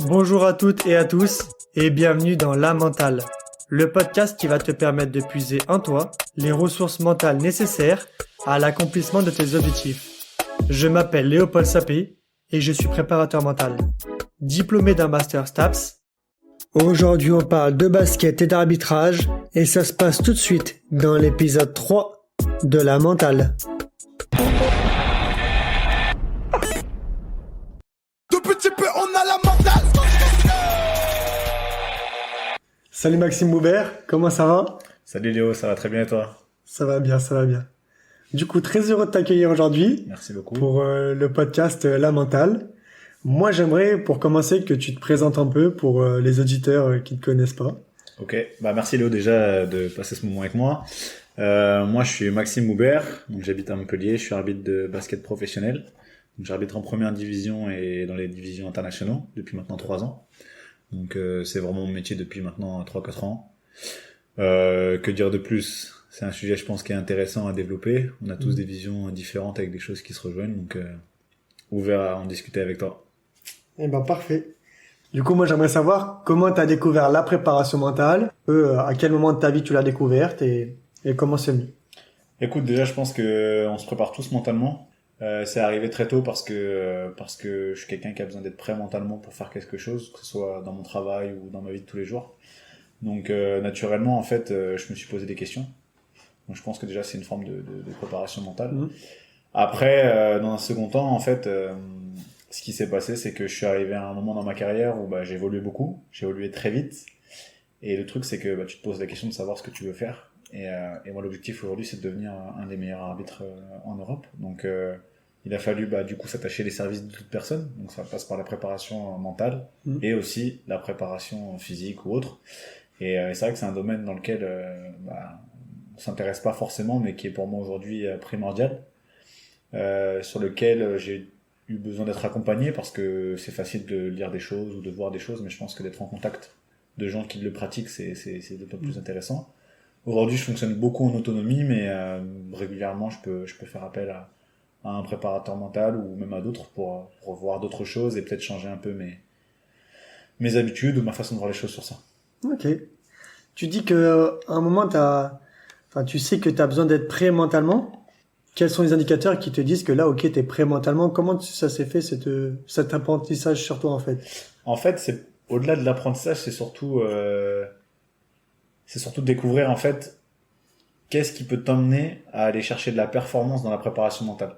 Bonjour à toutes et à tous et bienvenue dans La Mentale, le podcast qui va te permettre de puiser en toi les ressources mentales nécessaires à l'accomplissement de tes objectifs. Je m'appelle Léopold Sapé et je suis préparateur mental, diplômé d'un master STAPS. Aujourd'hui on parle de basket et d'arbitrage et ça se passe tout de suite dans l'épisode 3 de La Mentale. Salut Maxime Boubert, comment ça va? Salut Léo, ça va très bien et toi? Ça va bien, ça va bien. Du coup, très heureux de t'accueillir aujourd'hui Merci beaucoup. pour le podcast La Mentale. Moi, j'aimerais, pour commencer, que tu te présentes un peu pour les auditeurs qui ne te connaissent pas. Ok, merci Léo déjà de passer ce moment avec moi. Moi je suis Maxime Boubert, donc j'habite à Montpellier, je suis arbitre de basket professionnel. Donc, j'arbitre en première division et dans les divisions internationaux depuis maintenant 3 ans. Donc c'est vraiment mon métier depuis maintenant 3-4 ans. Que dire de plus? C'est un sujet je pense qui est intéressant à développer. On a tous des visions différentes avec des choses qui se rejoignent, donc ouvert à en discuter avec toi. Eh ben parfait. Du coup, moi j'aimerais savoir comment tu as découvert la préparation mentale, à quel moment de ta vie tu l'as découverte et comment c'est venu. Écoute, déjà je pense que on se prépare tous mentalement. C'est arrivé très tôt parce que je suis quelqu'un qui a besoin d'être prêt mentalement pour faire quelque chose, que ce soit dans mon travail ou dans ma vie de tous les jours. Donc naturellement en fait, je me suis posé des questions. Donc je pense que déjà c'est une forme de préparation mentale. Après, dans un second temps, en fait, ce qui s'est passé, c'est que je suis arrivé à un moment dans ma carrière où j'ai évolué beaucoup, j'ai évolué très vite. Et le truc, c'est que tu te poses la question de savoir ce que tu veux faire. Et moi, l'objectif aujourd'hui, c'est de devenir un des meilleurs arbitres en Europe. Donc, il a fallu du coup s'attacher les services de toute personne. Donc, ça passe par la préparation mentale et aussi la préparation physique ou autre. Et c'est vrai que c'est un domaine dans lequel on s'intéresse pas forcément, mais qui est pour moi aujourd'hui primordial, sur lequel j'ai eu besoin d'être accompagné parce que c'est facile de lire des choses ou de voir des choses, mais je pense que d'être en contact de gens qui le pratiquent, c'est d'autant plus intéressant. Aujourd'hui, je fonctionne beaucoup en autonomie, mais régulièrement, je peux faire appel à un préparateur mental ou même à d'autres pour voir d'autres choses et peut-être changer un peu mes habitudes ou ma façon de voir les choses sur ça. Ok. Tu dis que à un moment, tu sais que tu as besoin d'être prêt mentalement. Quels sont les indicateurs qui te disent que là, ok, t'es prêt mentalement? Comment ça s'est fait cet apprentissage sur toi en fait? En fait, c'est au-delà de l'apprentissage, c'est surtout de découvrir en fait qu'est-ce qui peut t'emmener à aller chercher de la performance dans la préparation mentale.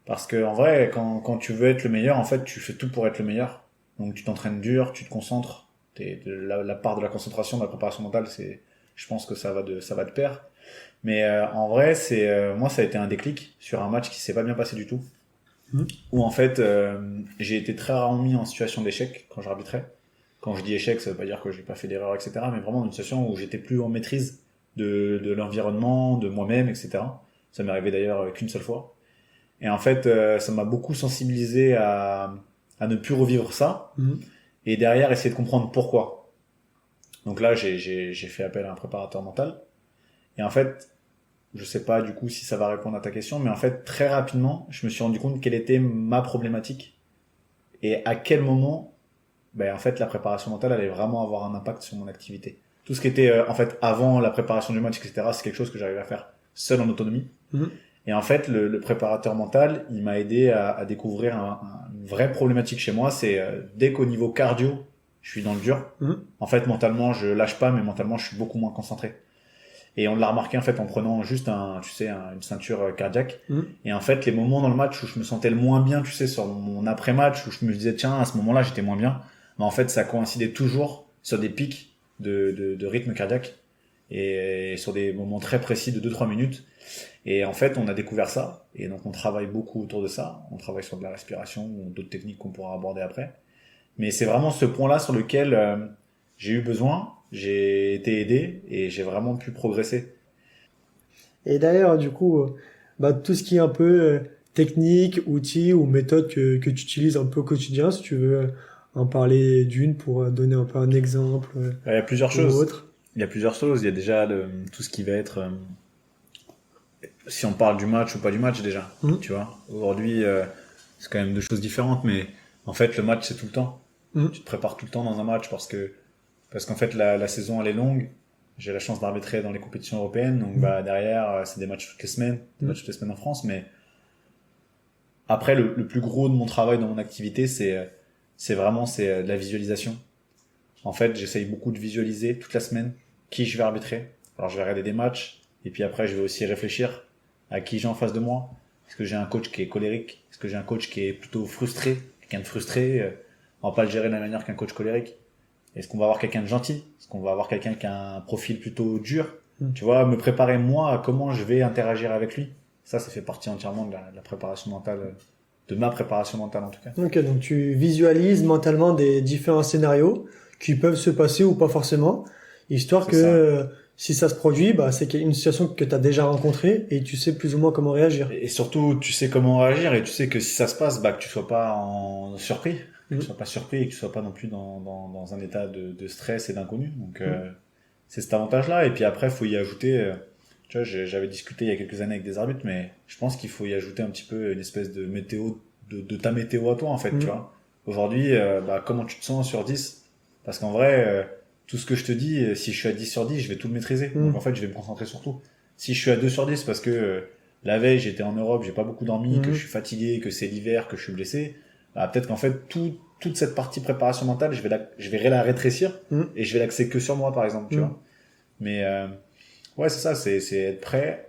Parce que en vrai, quand tu veux être le meilleur, en fait, tu fais tout pour être le meilleur. Donc tu t'entraînes dur, tu te concentres. La part de la concentration, de la préparation mentale, je pense que ça va de pair. Mais en vrai, moi, ça a été un déclic sur un match qui s'est pas bien passé du tout. Où en fait, j'ai été très rarement mis en situation d'échec quand j'arbitrais. Quand je dis échec, ça veut pas dire que j'ai pas fait d'erreur, etc. Mais vraiment une situation où j'étais plus en maîtrise de l'environnement, de moi-même, etc. Ça m'est arrivé d'ailleurs qu'une seule fois. Et en fait, ça m'a beaucoup sensibilisé à ne plus revivre ça. Et derrière, essayer de comprendre pourquoi. Donc là, j'ai fait appel à un préparateur mental. Et en fait, je sais pas du coup si ça va répondre à ta question, mais en fait, très rapidement, je me suis rendu compte quelle était ma problématique et à quel moment en fait, la préparation mentale allait vraiment avoir un impact sur mon activité. Tout ce qui était, en fait, avant la préparation du match, etc., c'est quelque chose que j'arrivais à faire seul en autonomie. Et en fait, le préparateur mental, il m'a aidé à découvrir une vraie problématique chez moi. C'est dès qu'au niveau cardio, je suis dans le dur. En fait, mentalement, je lâche pas, mais mentalement, je suis beaucoup moins concentré. Et on l'a remarqué, en fait, en prenant juste une ceinture cardiaque. Et en fait, les moments dans le match où je me sentais le moins bien, sur mon après-match, où je me disais, tiens, à ce moment-là, j'étais moins bien. Mais en fait, ça coïncidait toujours sur des pics de rythme cardiaque et sur des moments très précis de 2-3 minutes. Et en fait, on a découvert ça. Et donc, on travaille beaucoup autour de ça. On travaille sur de la respiration ou d'autres techniques qu'on pourra aborder après. Mais c'est vraiment ce point-là sur lequel j'ai eu besoin, j'ai été aidé et j'ai vraiment pu progresser. Et d'ailleurs, du coup, tout ce qui est un peu technique, outils ou méthode que tu utilises un peu au quotidien, si tu veux en parler d'une pour donner un peu un exemple. Il y a plusieurs choses. Autre. Il y a plusieurs choses. Il y a déjà tout ce qui va être si on parle du match ou pas du match déjà. Tu vois. Aujourd'hui, c'est quand même deux choses différentes, mais en fait, le match c'est tout le temps. Tu te prépares tout le temps dans un match parce qu'en fait, la saison, elle est longue. J'ai la chance d'arbitrer dans les compétitions européennes. Donc, derrière, c'est des matchs toutes les semaines, en France. Mais après, le plus gros de mon travail dans mon activité, c'est vraiment de la visualisation. En fait, j'essaye beaucoup de visualiser toute la semaine qui je vais arbitrer. Alors, je vais regarder des matchs. Et puis après, je vais aussi réfléchir à qui j'ai en face de moi. Est-ce que j'ai un coach qui est colérique? Est-ce que j'ai un coach qui est plutôt frustré? Quelqu'un de frustré, on va pas le gérer de la même manière qu'un coach colérique. Est-ce qu'on va avoir quelqu'un de gentil? Est-ce qu'on va avoir quelqu'un qui a un profil plutôt dur? Tu vois, me préparer moi à comment je vais interagir avec lui. Ça fait partie entièrement de la préparation mentale, de ma préparation mentale en tout cas. Ok, donc tu visualises mentalement des différents scénarios qui peuvent se passer ou pas forcément, histoire que si ça se produit, c'est une situation que tu as déjà rencontrée et tu sais plus ou moins comment réagir. Et surtout, tu sais comment réagir et tu sais que si ça se passe, que tu sois pas surpris, que tu sois pas surpris et que tu sois pas non plus dans un état de stress et d'inconnu. Donc c'est cet avantage-là. Et puis après, faut y ajouter. Tu vois, j'avais discuté il y a quelques années avec des arbitres, mais je pense qu'il faut y ajouter un petit peu une espèce de météo, de ta météo à toi en fait. Tu vois. Aujourd'hui, comment tu te sens sur 10? Parce qu'en vrai, tout ce que je te dis, si je suis à 10 sur 10, je vais tout le maîtriser. Donc en fait, je vais me concentrer sur tout. Si je suis à 2 sur 10 parce que la veille, j'étais en Europe, j'ai pas beaucoup dormi, que je suis fatigué, que c'est l'hiver, que je suis blessé, peut-être qu'en fait, toute cette partie préparation mentale, je vais la rétrécir et je vais l'axer que sur moi, par exemple, tu vois. Mais ouais, c'est ça, c'est être prêt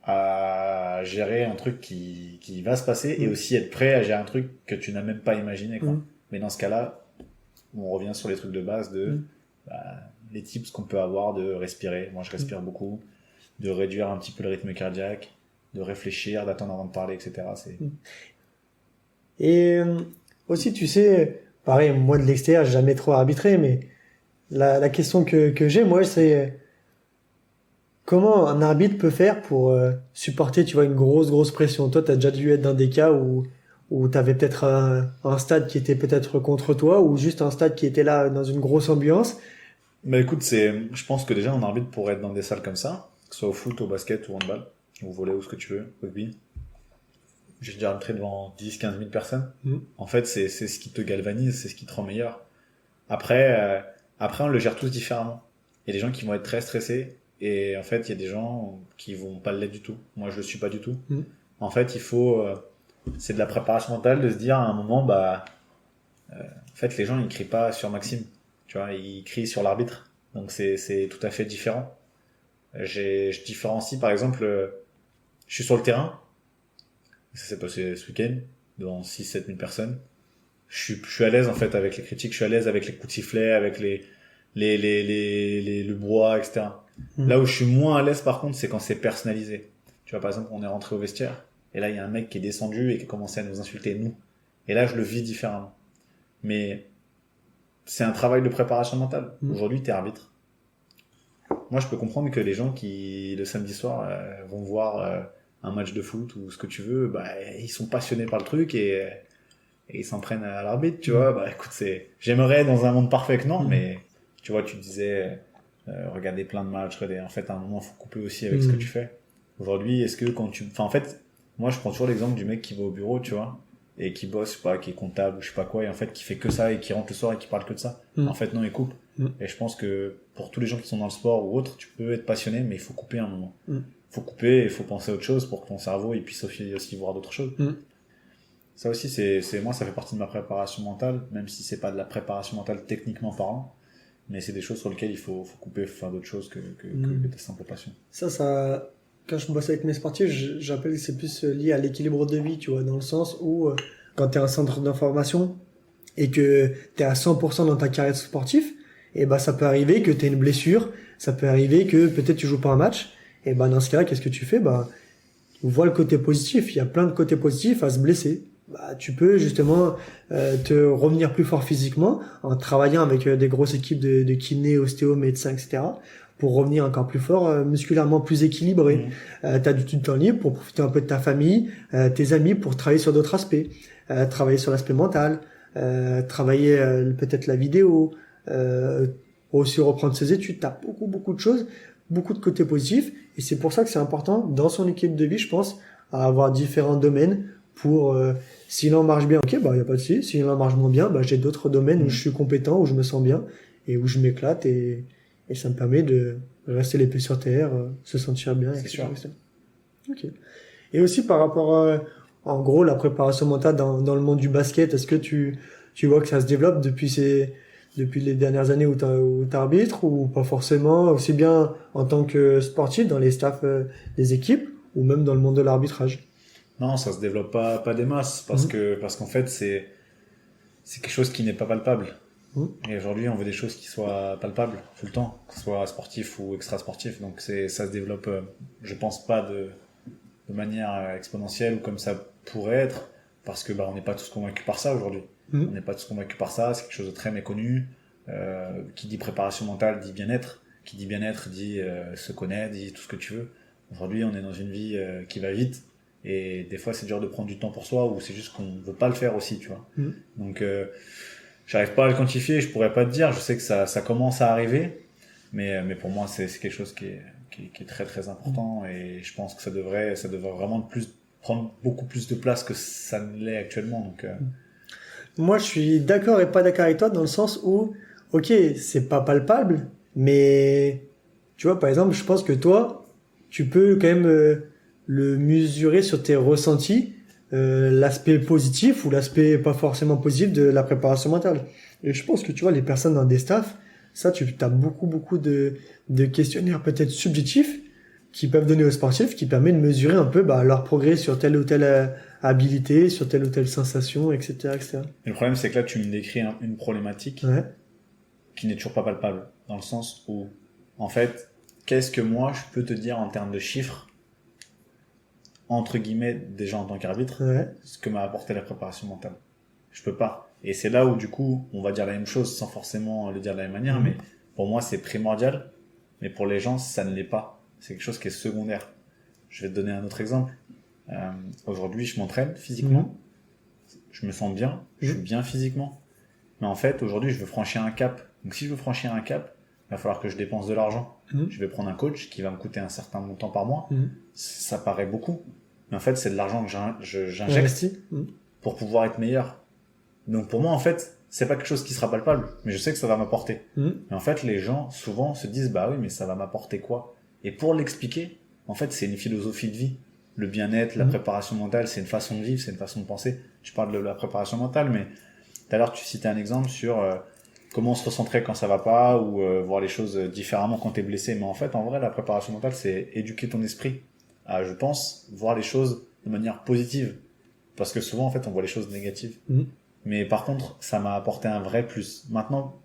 à gérer un truc qui va se passer et aussi être prêt à gérer un truc que tu n'as même pas imaginé, quoi. Mais dans ce cas-là, on revient sur les trucs de base les tips qu'on peut avoir de respirer. Moi, je respire beaucoup, de réduire un petit peu le rythme cardiaque, de réfléchir, d'attendre avant de parler, etc. Et aussi, tu sais, pareil, moi de l'extérieur, j'ai jamais trop arbitré, mais la question que j'ai, moi, c'est comment un arbitre peut faire pour supporter, tu vois, une grosse pression. Toi, t'as déjà dû être dans des cas où t'avais peut-être un stade qui était peut-être contre toi ou juste un stade qui était là dans une grosse ambiance. Mais écoute, je pense que déjà un arbitre pourrait être dans des salles comme ça, que ce soit au foot, au basket ou au handball, ou au volley, ou ce que tu veux, rugby. J'ai déjà arbitré devant 10-15 000 personnes. En fait, c'est ce qui te galvanise, c'est ce qui te rend meilleur. Après, on le gère tous différemment. Il y a des gens qui vont être très stressés, et en fait, il y a des gens qui vont pas l'être du tout. Moi, je le suis pas du tout. En fait, c'est de la préparation mentale de se dire à un moment, en fait, les gens, ils crient pas sur Maxime. Tu vois, ils crient sur l'arbitre. Donc, c'est tout à fait différent. Je différencie, par exemple, je suis sur le terrain. Ça s'est passé ce week-end, devant 6-7 000 personnes. Je suis à l'aise, en fait, avec les critiques. Je suis à l'aise avec les coups de sifflet, avec le brouhaha, etc. Là où je suis moins à l'aise, par contre, c'est quand c'est personnalisé. Tu vois, par exemple, on est rentré au vestiaire. Et là, il y a un mec qui est descendu et qui a commencé à nous insulter, nous. Et là, je le vis différemment. Mais c'est un travail de préparation mentale. Aujourd'hui, t'es arbitre. Moi, je peux comprendre que les gens qui, le samedi soir, vont voir un match de foot ou ce que tu veux, ils sont passionnés par le truc et ils s'en prennent à l'arbitre, tu vois. Écoute, j'aimerais dans un monde parfait que non, mais tu vois, tu disais, regarder plein de matchs, en fait, à un moment, faut couper aussi avec ce que tu fais. Aujourd'hui, est-ce que en fait, moi, je prends toujours l'exemple du mec qui va au bureau, tu vois, et qui bosse, qui est comptable ou je sais pas quoi, et en fait, qui fait que ça et qui rentre le soir et qui parle que de ça. En fait, non, il coupe. Et je pense que pour tous les gens qui sont dans le sport ou autre, tu peux être passionné, mais il faut couper un moment. Faut couper et il faut penser à autre chose pour que ton cerveau il puisse aussi voir d'autres choses. Ça aussi, moi, ça fait partie de ma préparation mentale, même si c'est pas de la préparation mentale techniquement parlant, mais c'est des choses sur lesquelles il faut couper, faut faire d'autres choses que ta simple passion. Ça, quand je bosse avec mes sportifs, j'appelle que c'est plus lié à l'équilibre de vie, tu vois, dans le sens où quand t'es un centre d'information et que t'es à 100% dans ta carrière sportive, et ça peut arriver que t'aies une blessure, ça peut arriver que peut-être tu joues pas un match, et dans ce cas-là, qu'est-ce que tu fais? Vois le côté positif. Il y a plein de côtés positifs à se blesser. Tu peux justement te revenir plus fort physiquement en travaillant avec des grosses équipes de kinés, ostéos, médecins, etc. pour revenir encore plus fort, musculairement plus équilibré. T'as du temps libre pour profiter un peu de ta famille, tes amis, pour travailler sur d'autres aspects, travailler sur l'aspect mental, travailler peut-être la vidéo, aussi reprendre ses études. T'as beaucoup de choses, beaucoup de côtés positifs, et c'est pour ça que c'est important dans son équipe de vie, je pense, à avoir différents domaines pour S'il en marche bien, ok, bah y a pas de souci. S'il en marche moins bien, bah j'ai d'autres domaines où je suis compétent, où je me sens bien et où je m'éclate et ça me permet de rester les pieds sur terre, se sentir bien, C'est etc., sûr. etc. Ok. Et aussi par rapport à, en gros, la préparation mentale dans le monde du basket, est-ce que tu vois que ça se développe depuis les dernières années où t'arbitres ou pas forcément, aussi bien en tant que sportif dans les staffs des équipes ou même dans le monde de l'arbitrage? Non, ça se développe pas des masses Mhm. parce qu'en fait, c'est quelque chose qui n'est pas palpable. Mhm. Et aujourd'hui, on veut des choses qui soient palpables tout le temps, que ce soit sportif ou extra-sportif. Donc ça se développe, je pense pas de manière exponentielle ou comme ça pourrait être, parce que bah on n'est pas tous convaincus par ça aujourd'hui. On Mhm. n'est pas tous convaincus par ça. C'est quelque chose de très méconnu. Qui dit préparation mentale dit bien-être. Qui dit bien-être dit se connaître, dit tout ce que tu veux. Aujourd'hui, on est dans une vie qui va vite. Et des fois, c'est dur de prendre du temps pour soi ou c'est juste qu'on veut pas le faire aussi, tu vois. Mhm. Donc, j'arrive pas à le quantifier, je pourrais pas te dire. Je sais que ça commence à arriver, mais pour moi, c'est quelque chose qui est très très important et je pense que ça devrait vraiment prendre beaucoup plus de place que ça ne l'est actuellement. Donc, Moi, je suis d'accord et pas d'accord avec toi dans le sens où, ok, c'est pas palpable, mais tu vois, par exemple, je pense que toi, tu peux quand même le mesurer sur tes ressentis, l'aspect positif ou l'aspect pas forcément positif de la préparation mentale. Et je pense que tu vois, les personnes dans des staffs, ça, tu as beaucoup de questionnaires peut-être subjectifs qui peuvent donner aux sportifs, qui permettent de mesurer un peu bah, leur progrès sur telle ou telle habilité, sur telle ou telle sensation, etc., etc. et le problème, c'est que là, tu me décris une problématique Ouais, qui n'est toujours pas palpable, dans le sens où, en fait, qu'est-ce que moi je peux te dire en termes de chiffres, entre guillemets, déjà en tant qu'arbitre, ouais. ce que m'a apporté la préparation mentale. Je peux pas. Et c'est là où, du coup, on va dire la même chose sans forcément le dire de la même manière, mais pour moi, c'est primordial, mais pour les gens, ça ne l'est pas. C'est quelque chose qui est secondaire. Je vais te donner un autre exemple. Aujourd'hui, je m'entraîne physiquement, je me sens bien, je suis bien physiquement, mais en fait, aujourd'hui, je veux franchir un cap. Donc, si je veux franchir un cap, il va falloir que je dépense de l'argent. Mhm. Je vais prendre un coach qui va me coûter un certain montant par mois. Mhm. Ça paraît beaucoup. Mais en fait, c'est de l'argent que j'injecte Investi. pour pouvoir être meilleur. Donc, pour moi, en fait, c'est pas quelque chose qui sera palpable, mais je sais que ça va m'apporter. Mais en fait, les gens, souvent, se disent, bah oui, mais ça va m'apporter quoi? Et pour l'expliquer, en fait, c'est une philosophie de vie. Le bien-être, la préparation mentale, c'est une façon de vivre, c'est une façon de penser. Tu parles de la préparation mentale, mais tout à l'heure, tu citais un exemple sur comment se recentrer quand ça va pas ou voir les choses différemment quand t'es blessé. Mais en fait, en vrai, la préparation mentale, c'est éduquer ton esprit à, je pense, voir les choses de manière positive. Parce que souvent, en fait, on voit les choses négatives. Mais par contre, ça m'a apporté un vrai plus. Maintenant,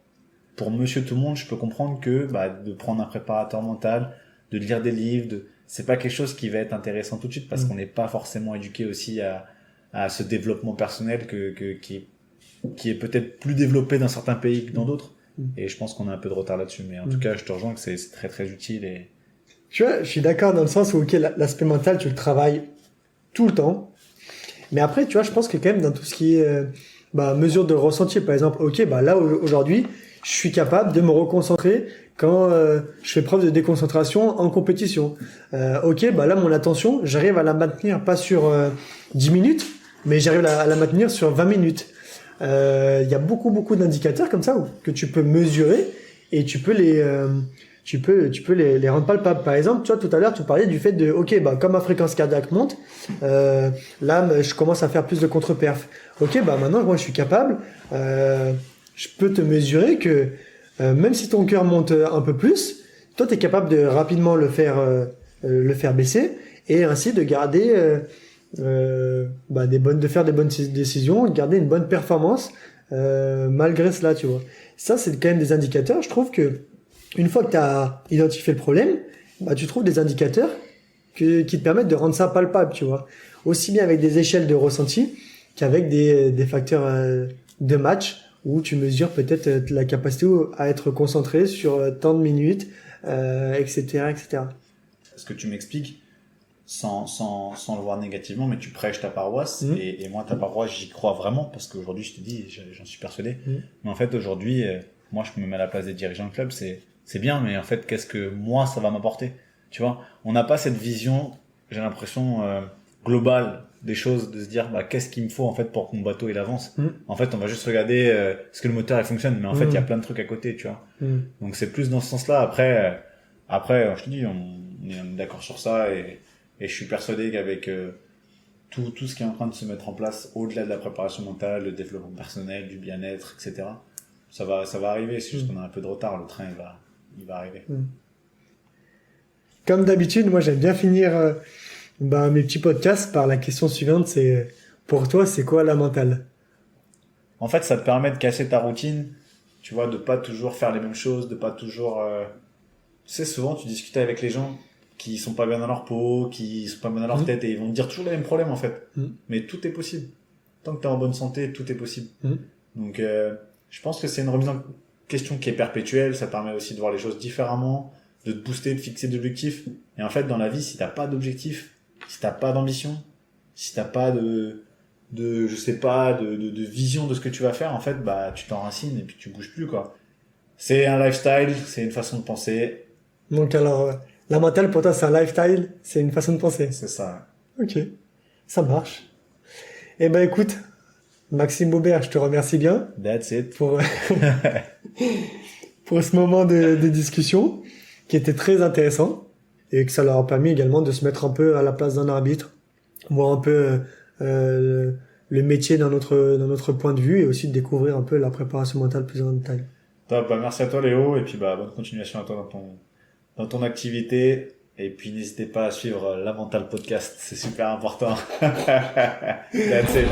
pour monsieur tout le monde, je peux comprendre que bah, de prendre un préparateur mental, de lire des livres, c'est pas quelque chose qui va être intéressant tout de suite parce qu'on n'est pas forcément éduqué aussi à ce développement personnel qui est peut-être plus développé dans certains pays que dans d'autres. Et je pense qu'on a un peu de retard là-dessus. Mais en tout cas, je te rejoins que c'est très très utile. Et Tu vois, je suis d'accord dans le sens où, ok, l'aspect mental, tu le travailles tout le temps. Mais après, tu vois, je pense que quand même dans tout ce qui est bah, mesure de ressenti, par exemple, ok, bah là aujourd'hui, je suis capable de me reconcentrer quand je fais preuve de déconcentration en compétition. Ok, bah là mon attention, j'arrive à la maintenir pas sur 10 minutes, mais j'arrive à la maintenir sur 20 minutes. Il y a beaucoup d'indicateurs comme ça que tu peux mesurer et tu peux les rendre palpables. Par exemple, tu vois, tout à l'heure, tu parlais du fait de, ok, bah, comme ma fréquence cardiaque monte, là, je commence à faire plus de contre-perf. Ok, bah, maintenant, moi, je suis capable, je peux te mesurer que, même si ton cœur monte un peu plus, toi, tu es capable de rapidement le faire baisser et ainsi de garder, bah, de faire des bonnes décisions, de garder une bonne performance, malgré cela, tu vois. Ça, c'est quand même des indicateurs. Je trouve que, une fois que tu as identifié le problème, bah, tu trouves des indicateurs qui te permettent de rendre ça palpable, tu vois. Aussi bien avec des échelles de ressenti qu'avec des facteurs de match où tu mesures peut-être la capacité à être concentré sur tant de minutes, etc., etc. ce que tu m'expliques, sans le voir négativement, mais tu prêches ta paroisse. Et moi, ta paroisse, j'y crois vraiment parce qu'aujourd'hui, je te dis, j'en suis persuadé. Mais en fait, aujourd'hui, moi, je me mets à la place des dirigeants de club. C'est bien, mais en fait, qu'est-ce que moi, ça va m'apporter? Tu vois, on n'a pas cette vision, j'ai l'impression, globale des choses, de se dire qu'est-ce qu'il me faut en fait pour que mon bateau il avance. En fait, on va juste regarder est-ce que le moteur il fonctionne, mais en fait il y a plein de trucs à côté, tu vois. Donc c'est plus dans ce sens-là. Après, je te dis, on est d'accord sur ça et je suis persuadé qu'avec tout ce qui est en train de se mettre en place au-delà de la préparation mentale, le développement personnel, du bien-être, etc. Ça va arriver. C'est juste qu'on a un peu de retard. Le train il va arriver. Comme d'habitude, moi j'aime bien finir mes petits podcasts par la question suivante, c'est pour toi c'est quoi la mentale? En fait, ça te permet de casser ta routine, tu vois, de pas toujours faire les mêmes choses, de pas toujours tu sais, souvent tu discutes avec les gens qui sont pas bien dans leur peau, qui sont pas bien dans leur tête et ils vont te dire toujours les mêmes problèmes en fait. Mais tout est possible. Tant que tu es en bonne santé, tout est possible. Donc je pense que c'est une remise en question qui est perpétuelle, ça permet aussi de voir les choses différemment, de te booster, de fixer des objectifs. Et en fait, dans la vie, si t'as pas d'objectif, si t'as pas d'ambition, si t'as pas de vision de ce que tu vas faire, en fait, tu t'enracines et puis tu bouges plus, quoi. C'est un lifestyle, c'est une façon de penser. Donc alors, la mentale pour toi c'est un lifestyle, c'est une façon de penser. C'est ça. Ok, ça marche. Eh ben écoute, Maxime Baubert, je te remercie bien. That's it. Pour ce moment de discussion qui était très intéressant et que ça leur a permis également de se mettre un peu à la place d'un arbitre, voir un peu le métier dans notre point de vue et aussi de découvrir un peu la préparation mentale plus en détail. Top, merci à toi Léo et puis bonne continuation à toi dans ton activité et puis n'hésitez pas à suivre la Mentale Podcast, c'est super important. That's it.